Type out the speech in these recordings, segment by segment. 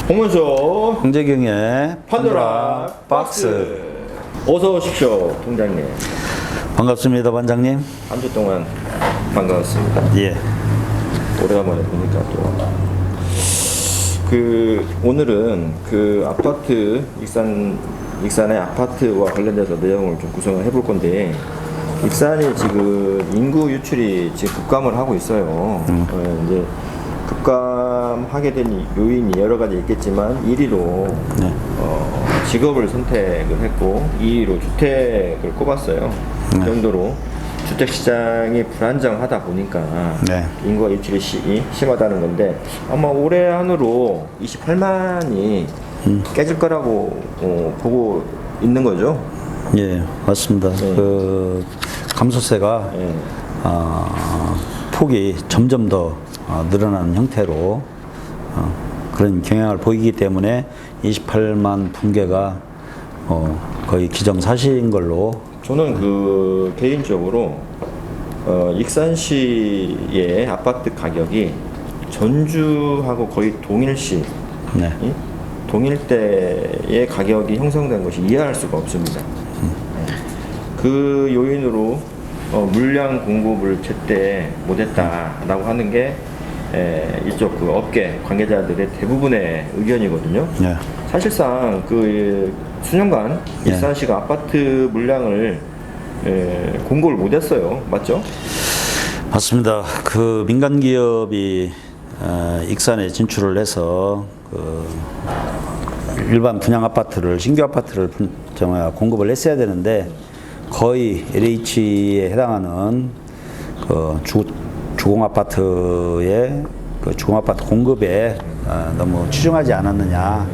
홍문수 황재경의 판도라 박스. 어서 오십시오, 통장님. 반갑습니다, 반장님. 한 주 동안 반가웠습니다. 예. 오래간만에 보니까 또 오늘은 아파트 익산의 아파트와 관련돼서 내용을 좀 구성을 해볼 건데, 익산이 지금 인구 유출이 지금 급감을 하고 있어요. 이제 급감하게 된 요인이 여러 가지 있겠지만 1위로 직업을 선택을 했고 2위로 주택을 꼽았어요. 그 정도로 주택 시장이 불안정하다 보니까 인구가 유출이 심하다는 건데, 아마 올해 안으로 28만이 깨질 거라고 보고 있는 거죠. 예, 맞습니다. 그 감소세가 폭이 점점 더 늘어나는 형태로 그런 경향을 보이기 때문에 28만 붕괴가 거의 기정사실인 걸로. 저는 개인적으로 익산시의 아파트 가격이 전주하고 거의 동일시, 동일대의 가격이 형성된 것이 이해할 수가 없습니다. 그 요인으로 물량 공급을 제때 못했다라고 하는 게 이쪽 업계 관계자들의 대부분의 의견이거든요. 사실상 수년간 익산시가 아파트 물량을 공급을 못했어요. 맞죠? 맞습니다. 민간 기업이 익산에 진출을 해서 일반 분양 아파트를, 신규 아파트를 공급을 했어야 되는데, 거의 LH에 해당하는 주공 아파트의 주공 아파트 공급에 너무 치중하지 않았느냐,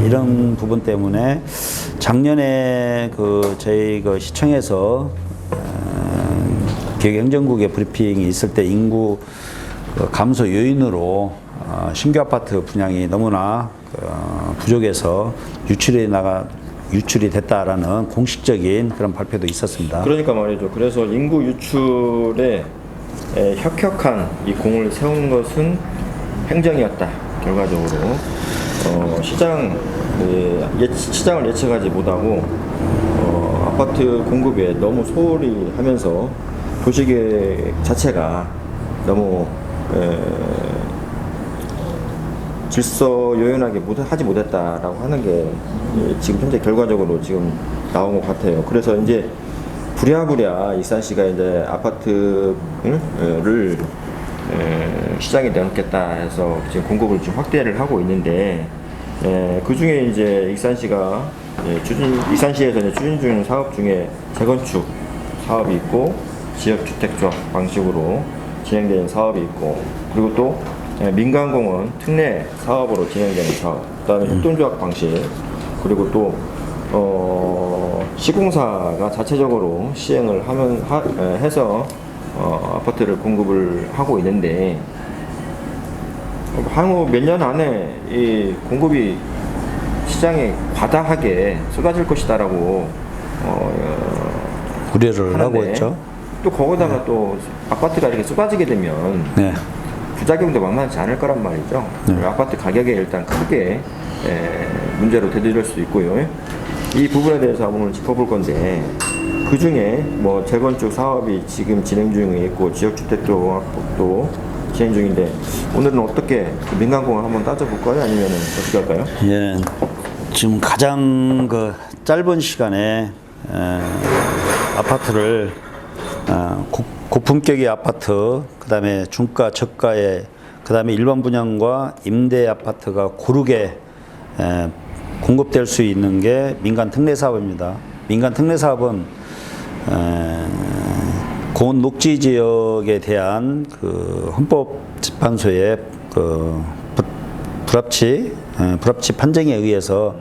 이런 부분 때문에 작년에 저희 시청에서 기획행정국의 브리핑이 있을 때 인구 감소 요인으로 신규 아파트 분양이 너무나 부족해서 유출이 됐다라는 공식적인 그런 발표도 있었습니다. 그러니까 말이죠. 그래서 인구 유출에 혁혁한 이 공을 세운 것은 행정이었다. 결과적으로 시장을 예측하지 못하고 아파트 공급에 너무 소홀히 하면서 도시계획 자체가 너무 질서요연하게 하지 못했다라고 하는 게 지금 현재 결과적으로 지금 나온 것 같아요. 그래서 이제 부랴부랴 익산시가 이제 아파트를 시장에 내놓겠다 해서 지금 공급을 좀 확대를 하고 있는데, 그 중에 이제 익산시에서 이제 추진 중인 사업 중에 재건축 사업이 있고, 지역주택조합 방식으로 진행되는 사업이 있고, 그리고 또 민간공원 특례 사업으로 진행되는 사업, 그다음에 협동조합 방식, 그리고 또 시공사가 자체적으로 시행을 해서 아파트를 공급을 하고 있는데, 향후 몇 년 안에 이 공급이 시장에 과다하게 쏟아질 것이다라고 우려를 하고 있죠. 또 거기다가 또 아파트가 이렇게 쏟아지게 되면 부작용도 만만치 않을 거란 말이죠. 아파트 가격에 일단 크게 문제로 대두될 수 있고요. 이 부분에 대해서 오늘 짚어볼 건데, 그 중에 재건축 사업이 지금 진행 중에 있고, 지역주택도 진행 중인데, 오늘은 어떻게 민간공원 한번 따져볼까요? 아니면 어떻게 할까요? 예, 지금 가장 짧은 시간에 아파트를 고품격의 아파트, 그 다음에 중가, 저가의, 그 다음에 일반 분양과 임대 아파트가 고르게 공급될 수 있는 게 민간 특례 사업입니다. 민간 특례 사업은 고온 녹지 지역에 대한 헌법재판소의 불합치 판정에 의해서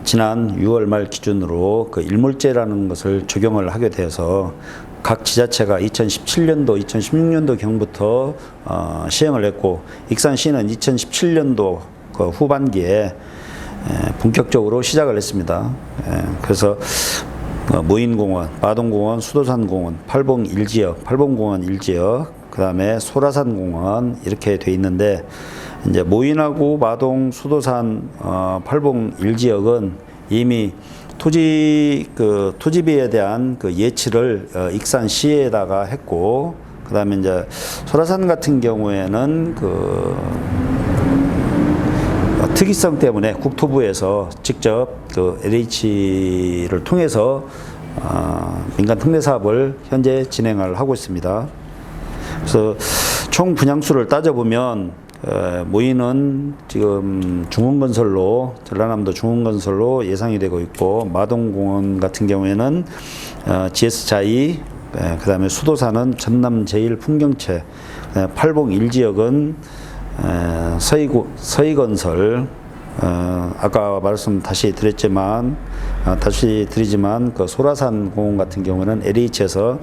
지난 6월 말 기준으로 일몰제라는 것을 적용을 하게 되어서 각 지자체가 2017년도, 2016년도 경부터 시행을 했고, 익산시는 2017년도 후반기에 본격적으로 시작을 했습니다. 그래서 무인공원, 마동공원, 수도산공원, 팔봉 1지역, 팔봉공원 1지역, 그 다음에 소라산공원 이렇게 돼 있는데, 이제 모인하고 마동, 수도산, 팔봉 1지역은 이미 토지비에 대한 그 예치를 익산시에다가 했고, 그다음에 이제 소라산 같은 경우에는 그 특이성 때문에 국토부에서 직접 그 LH를 통해서 민간 특례 사업을 현재 진행을 하고 있습니다. 그래서 총 분양수를 따져보면 모인은 지금 중흥건설로, 전라남도 중흥건설로 예상이 되고 있고, 마동공원 같은 경우에는 GS자이, 그 다음에 수도사는 전남제일풍경채, 팔봉 1지역은 서희건설, 아까 말씀 다시 드리지만 그 소라산 공원 같은 경우는 LH에서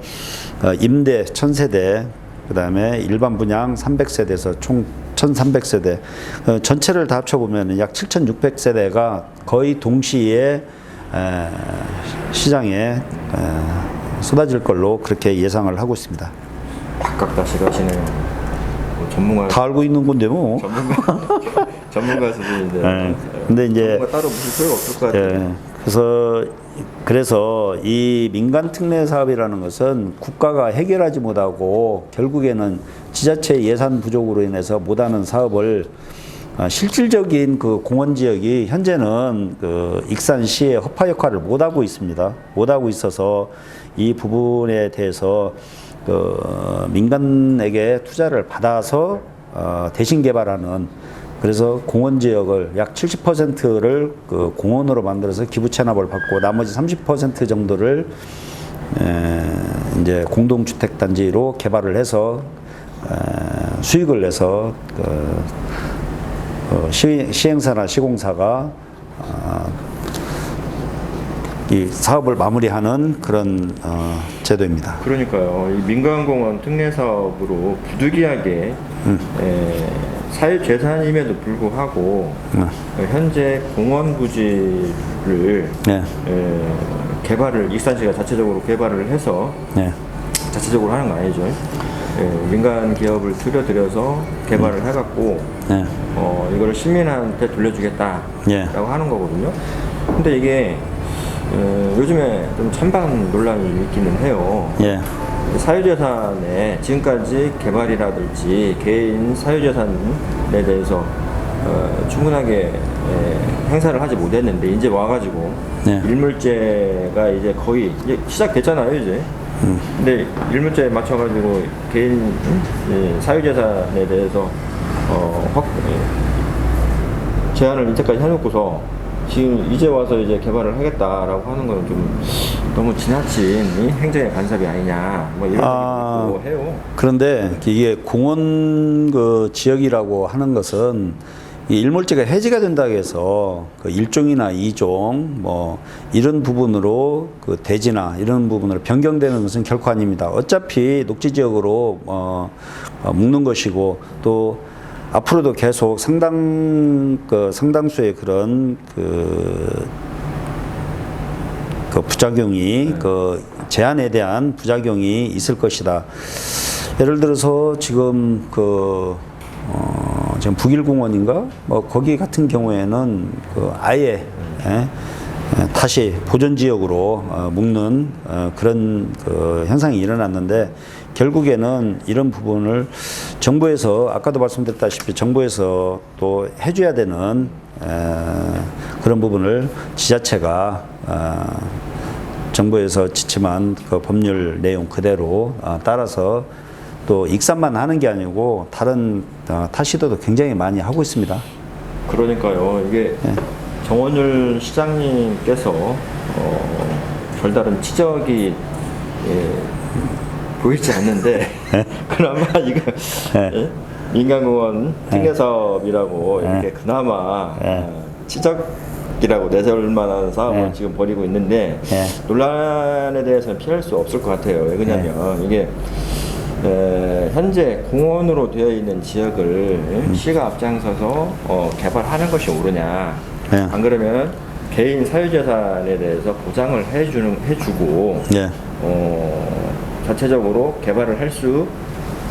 임대 1000세대, 그 다음에 일반 분양 300세대에서 총 1300세대, 전체를 다 합쳐보면 약 7600세대가 거의 동시에 시장에 쏟아질 걸로 그렇게 예상을 하고 있습니다. 박각다시 가시네요. 뭐 전문가 다 알고 있는 건데 뭐. 전문가 수준인데. 네. 근데 이제 전문가 따로 무슨 소용 없을 것 같아요. 그래서 이 민간 특례 사업이라는 것은 국가가 해결하지 못하고 결국에는 지자체 예산 부족으로 인해서 못하는 사업을 실질적인 그 공원 지역이 현재는 그 익산시의 허파 역할을 못하고 있습니다. 못하고 있어서 이 부분에 대해서 그 민간에게 투자를 받아서 대신 개발하는, 그래서 공원 지역을 약 70%를 그 공원으로 만들어서 기부 체납을 받고 나머지 30% 정도를 이제 공동주택 단지로 개발을 해서 수익을 내서 시행사나 시공사가 이 사업을 마무리하는 그런 제도입니다. 그러니까요. 이 민간공원 특례 사업으로 부득이하게 사유재산임에도 불구하고 현재 공원 부지를 네. 개발을 익산시가 자체적으로 개발을 해서 네. 자체적으로 하는 거 아니죠? 민간 기업을 들여서 개발을 해갖고 네. 이걸 시민한테 돌려주겠다라고 네. 하는 거거든요. 근데 이게 요즘에 좀 찬반 논란이 있기는 해요. 예. 사유재산에 지금까지 개발이라든지 개인 사유재산에 대해서 충분하게 행사를 하지 못했는데 이제 와가지고 네. 일물제가 이제 거의 이제 시작됐잖아요 이제. 근데 일물제에 맞춰가지고 개인 사유재산에 대해서 제한을 이때까지 해놓고서 지금 이제 와서 이제 개발을 하겠다라고 하는 거는 좀 너무 지나친 행정의 간섭이 아니냐 뭐 이런 얘기도 있고 해요. 그런데 이게 공원 그 지역이라고 하는 것은 이 일몰제가 해지가 된다고 해서 그 1종이나 2종 뭐 이런 부분으로 그 대지나 이런 부분으로 변경되는 것은 결코 아닙니다. 어차피 녹지 지역으로 묶는 것이고 또 앞으로도 계속 상당수의 그런 그 부작용이 그 제한에 대한 부작용이 있을 것이다. 예를 들어서 지금 지금 북일공원인가 뭐 거기 같은 경우에는 그 아예 다시 보존 지역으로 묶는 그런 그 현상이 일어났는데 결국에는 이런 부분을 정부에서 아까도 말씀드렸다시피 정부에서 또 해줘야 되는 그런 부분을 지자체가 정부에서 지침한 그 법률 내용 그대로 따라서 또 익산만 하는 게 아니고 다른 타 시도도 굉장히 많이 하고 있습니다. 그러니까요. 이게 정원율 시장님께서 별다른 지적이 보이지 않는데 그나마 이거 민간공원 특례 사업이라고 이렇게 그나마 지적이라고 내세울 만한 사업을 지금 벌이고 있는데 논란에 대해서는 피할 수 없을 것 같아요. 왜 그러냐면 이게 현재 공원으로 되어 있는 지역을 시가 앞장서서 개발하는 것이 옳으냐? 안 그러면 개인 사유재산에 대해서 보장을 해주고 자체적으로 개발을 할 수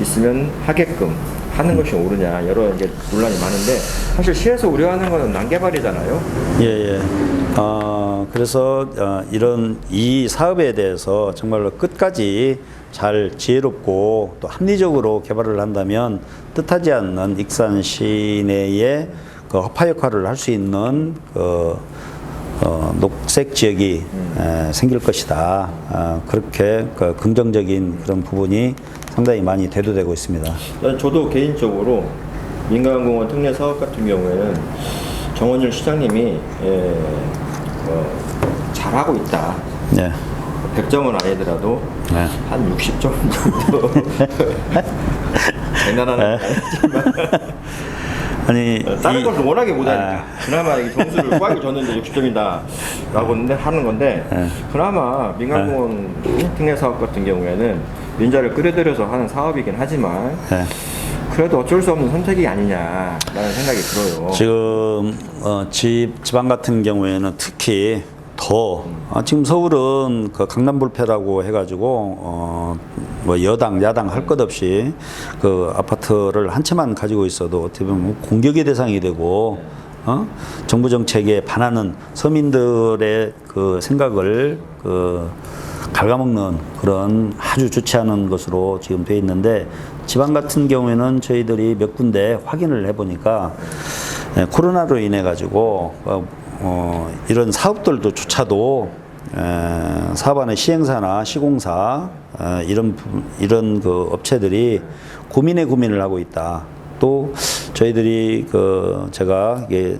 있으면 하게끔 하는 것이 옳으냐 여러 이제 논란이 많은데 사실 시에서 우려하는 거는 난개발이잖아요. 예. 그래서 이런 이 사업에 대해서 정말로 끝까지 잘 지혜롭고 또 합리적으로 개발을 한다면 뜻하지 않는 익산 시내에 그 허파 역할을 할 수 있는 녹색 지역이 생길 것이다. 그렇게 그 긍정적인 그런 부분이 상당히 많이 대두되고 있습니다. 저도 개인적으로 민간공원 특례 사업 같은 경우에는 정원일 시장님이 잘하고 있다. 네. 100점은 아니더라도 네. 한 60점 정도 장난하는 아니지만 아니 다른 것을 워낙에 못하니까 그나마 이 점수를 후하게 줬는데 60점이다 라고 하는 건데 그나마 민간공원 특례 사업 같은 경우에는 민자를 끌어들여서 하는 사업이긴 하지만 그래도 어쩔 수 없는 선택이 아니냐라는 생각이 들어요. 지금 지방 같은 경우에는 특히 더 지금 서울은 그 강남 불패라고 해가지고 뭐 여당 야당 할 것 없이 그 아파트를 한 채만 가지고 있어도 어떻게 보면 공격의 대상이 되고 정부 정책에 반하는 서민들의 그 생각을 갉아먹는 그런 아주 좋지 않은 것으로 지금 돼 있는데 지방 같은 경우에는 저희들이 몇 군데 확인을 해보니까 코로나로 인해 가지고 이런 사업들도 조차도 사업안의 시행사나 시공사 이런 그 업체들이 고민을 하고 있다. 또 저희들이 제가 이게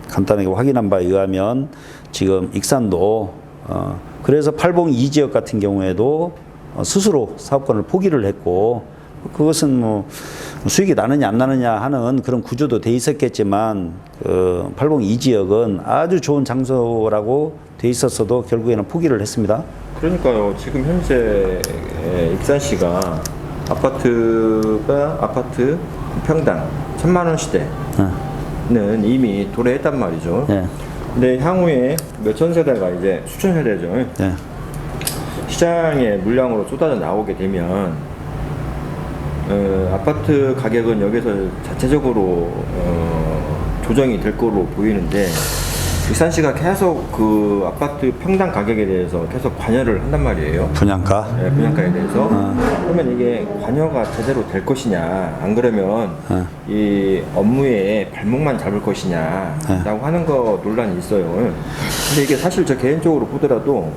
간단하게 확인한 바에 의하면 지금 익산도 그래서 팔봉 2지역 같은 경우에도 스스로 사업권을 포기를 했고 그것은 뭐 수익이 나느냐 안 나느냐 하는 그런 구조도 돼 있었겠지만 팔봉 2지역은 아주 좋은 장소라고 돼 있었어도 결국에는 포기를 했습니다. 그러니까요. 지금 현재 익산시가 아파트 평당 1,000만 원 시대는 이미 도래했단 말이죠. 네. 근데 향후에 몇천 세대가 이제 수천 세대죠. 네. 시장에 물량으로 쏟아져 나오게 되면 아파트 가격은 여기서 자체적으로 조정이 될 거로 보이는데 익산시가 계속 그 아파트 평당 가격에 대해서 계속 관여를 한단 말이에요. 분양가? 네, 분양가에 대해서. 그러면 이게 관여가 제대로 될 것이냐, 안 그러면 이 업무에 발목만 잡을 것이냐라고 하는 거 논란이 있어요. 근데 이게 사실 저 개인적으로 보더라도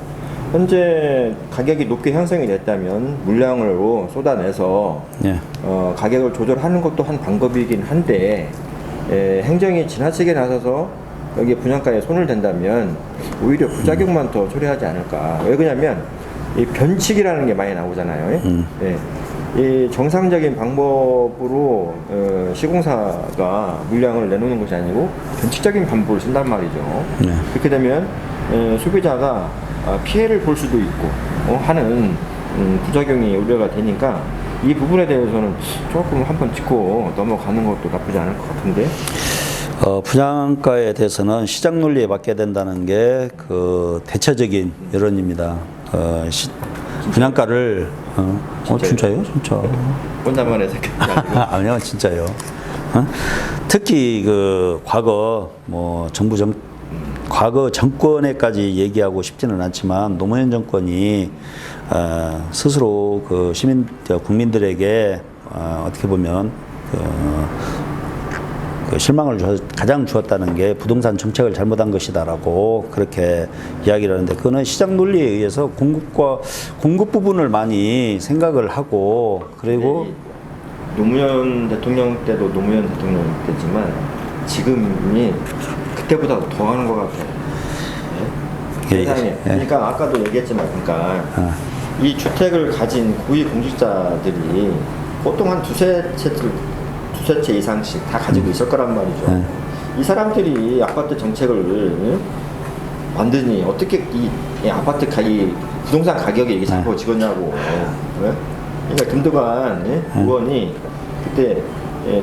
현재 가격이 높게 형성이 됐다면 물량으로 쏟아내서 가격을 조절하는 것도 한 방법이긴 한데 행정이 지나치게 나서서 여기 분양가에 손을 댄다면 오히려 부작용만 더 초래하지 않을까. 왜 그러냐면 이 변칙이라는 게 많이 나오잖아요. 이 정상적인 방법으로 시공사가 물량을 내놓는 것이 아니고 변칙적인 방법을 쓴단 말이죠. 그렇게 되면 소비자가 피해를 볼 수도 있고 하는 부작용이 우려가 되니까 이 부분에 대해서는 조금 한번 짚고 넘어가는 것도 나쁘지 않을 것 같은데. 분양가에 대해서는 시장 논리에 맡겨야 된다는 게 그 대체적인 여론입니다. 분양가를 진짜요? 진짜. 혼자만의 생각이 아니고. 아니요, 진짜요. 특히 그 과거 뭐 과거 정권에까지 얘기하고 싶지는 않지만 노무현 정권이 스스로 그 국민들에게 어떻게 보면 실망을 가장 주었다는 게 부동산 정책을 잘못한 것이다라고 그렇게 이야기를 하는데 그거는 시장 논리에 의해서 공급 부분을 많이 생각을 하고 그리고 노무현 대통령 때도 노무현 대통령 때지만 지금이 그때보다 더 하는 것 같아요. 세상에. 그러니까 아까도 얘기했지만 그러니까 이 주택을 가진 고위공직자들이 보통 한 두세 채 이상씩 다 가지고 있을 거란 말이죠. 이 사람들이 아파트 정책을 만드니 어떻게 이 아파트 이 부동산 가격에 이게 자꾸 찍었냐고. 그러니까 김두관 의원이 그때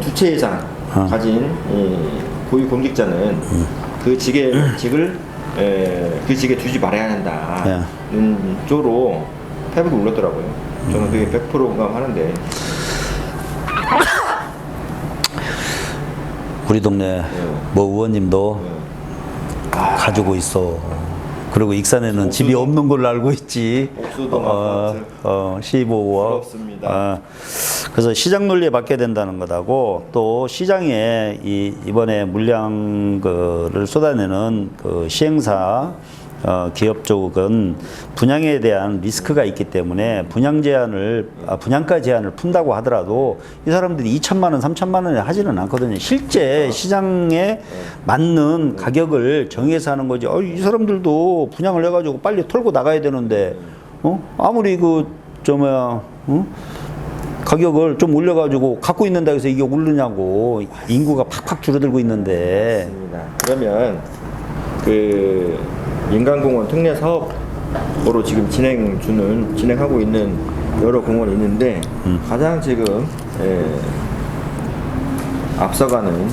두 채 이상 가진 이 고위공직자는 그 직을 그 직에 두지 말아야 한다는 쪽으로 패북을 올렸더라고요. 저는 그게 100% 공감하는데. 우리 동네 뭐 의원님도 가지고 있어. 그리고 익산에는 집이 없는 걸로 알고 있지. 옥수동 아파트. 15억. 부럽습니다. 그래서 시장 논리에 맞게 된다는 것하고 또 시장에 이번에 물량을 쏟아내는 그 시행사 기업 쪽은 분양에 대한 리스크가 있기 때문에 분양가 제한을 푼다고 하더라도 이 사람들이 2천만 원, 3천만 원에 하지는 않거든요. 실제 시장에 맞는 가격을 정해서 하는 거지. 이 사람들도 분양을 해가지고 빨리 털고 나가야 되는데, 아무리 가격을 좀 올려가지고 갖고 있는다 해서 이게 오르냐고. 인구가 팍팍 줄어들고 있는데. 맞습니다. 그러면 인간공원 특례 사업으로 지금 진행하고 있는 여러 공원이 있는데 가장 지금 앞서가는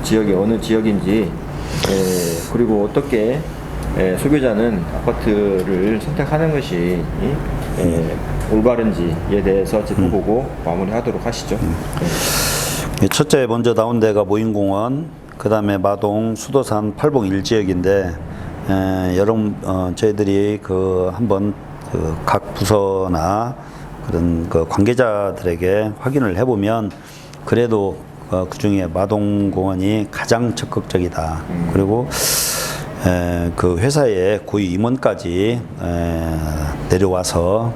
지역이 어느 지역인지 그리고 어떻게 소비자는 아파트를 선택하는 것이 올바른지에 대해서 짚어보고 마무리하도록 하시죠. 첫째 먼저 나온 데가 모인공원, 그 다음에 마동, 수도산, 팔봉 1지역인데 저희들이 한번 각 부서나 그런 관계자들에게 확인을 해보면 그래도 그 중에 마동공원이 가장 적극적이다. 그리고 그 회사의 고위 임원까지 내려와서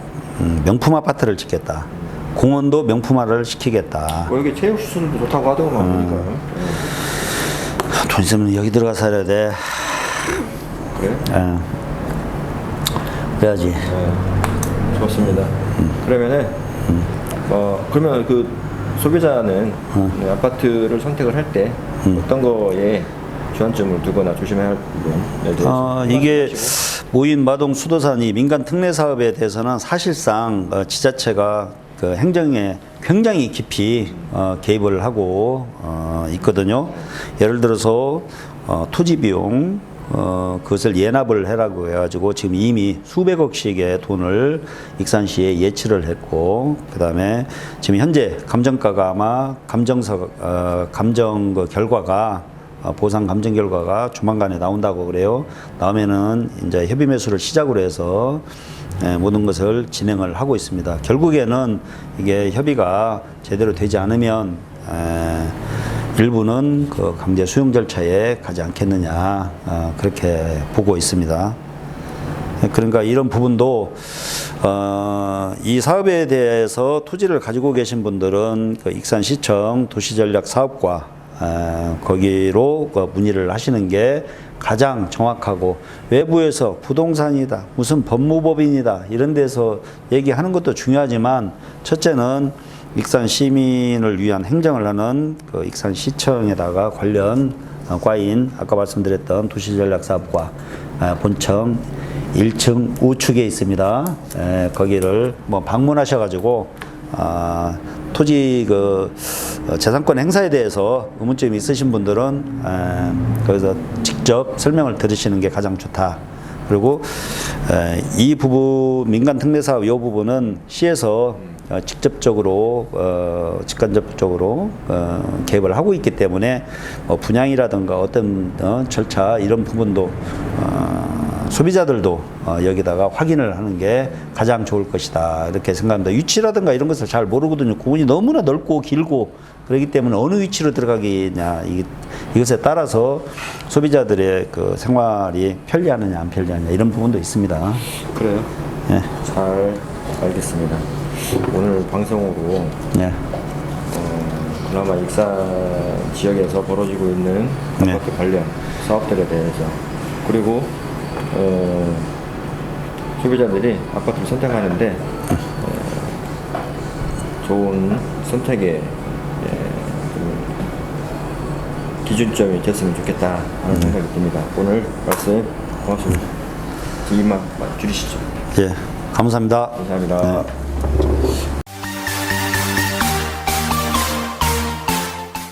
명품 아파트를 짓겠다. 공원도 명품화를 시키겠다. 여기 체육 시설도 좋다고 하더구만 보니까요. 돈 있으면 여기 들어가 살아야 돼. 그래? 그래야지. 좋습니다. 그러면은 그러면 그 소비자는 아파트를 선택을 할 때 어떤 거에 주안점을 두거나 조심해야 할 부분에 대해서 이게 모인 마동 수도산이 민간 특례 사업에 대해서는 사실상 지자체가 그 행정에 굉장히 깊이 개입을 하고 있거든요. 예를 들어서 토지 비용 그것을 예납을 해라고 해가지고 지금 이미 수백억씩의 돈을 익산시에 예치를 했고, 그 다음에 지금 현재 감정가가 아마 감정 그 결과가 보상 감정 결과가 조만간에 나온다고 그래요. 나오면은 이제 협의 매수를 시작으로 해서 모든 것을 진행을 하고 있습니다. 결국에는 이게 협의가 제대로 되지 않으면 일부는 그 강제 수용 절차에 가지 않겠느냐 그렇게 보고 있습니다. 그러니까 이런 부분도 이 사업에 대해서 토지를 가지고 계신 분들은 그 익산시청 도시전략사업과 거기로 문의를 하시는 게 가장 정확하고, 외부에서 부동산이다, 무슨 법무법인이다 이런 데서 얘기하는 것도 중요하지만 첫째는 익산 시민을 위한 행정을 하는 그 익산시청에다가 관련 과인 아까 말씀드렸던 도시전략사업과 본청 1층 우측에 있습니다. 거기를 방문하셔가지고 토지 재산권 행사에 대해서 의문점이 있으신 분들은 거기서 직접 설명을 들으시는 게 가장 좋다. 그리고 이 부분 민간 특례 사업 이 부분은 시에서 직접적으로 직간접적으로 개입을 하고 있기 때문에 분양이라든가 어떤 절차 이런 부분도 소비자들도 여기다가 확인을 하는 게 가장 좋을 것이다 이렇게 생각합니다. 위치라든가 이런 것을 잘 모르거든요. 공원이 너무나 넓고 길고 그렇기 때문에 어느 위치로 들어가겠냐 이것에 따라서 소비자들의 그 생활이 편리하느냐 안 편리하느냐 이런 부분도 있습니다. 그래요? 네. 잘 알겠습니다. 오늘 방송으로 그나마 익산 지역에서 벌어지고 있는 아파트 관련 사업들에 대해서, 그리고 소비자들이 아파트를 선택하는데 좋은 선택의 기준점이 됐으면 좋겠다 하는 생각이 듭니다. 오늘 말씀 고맙습니다. 이만 줄이시죠. 예, 감사합니다. 감사합니다. 네.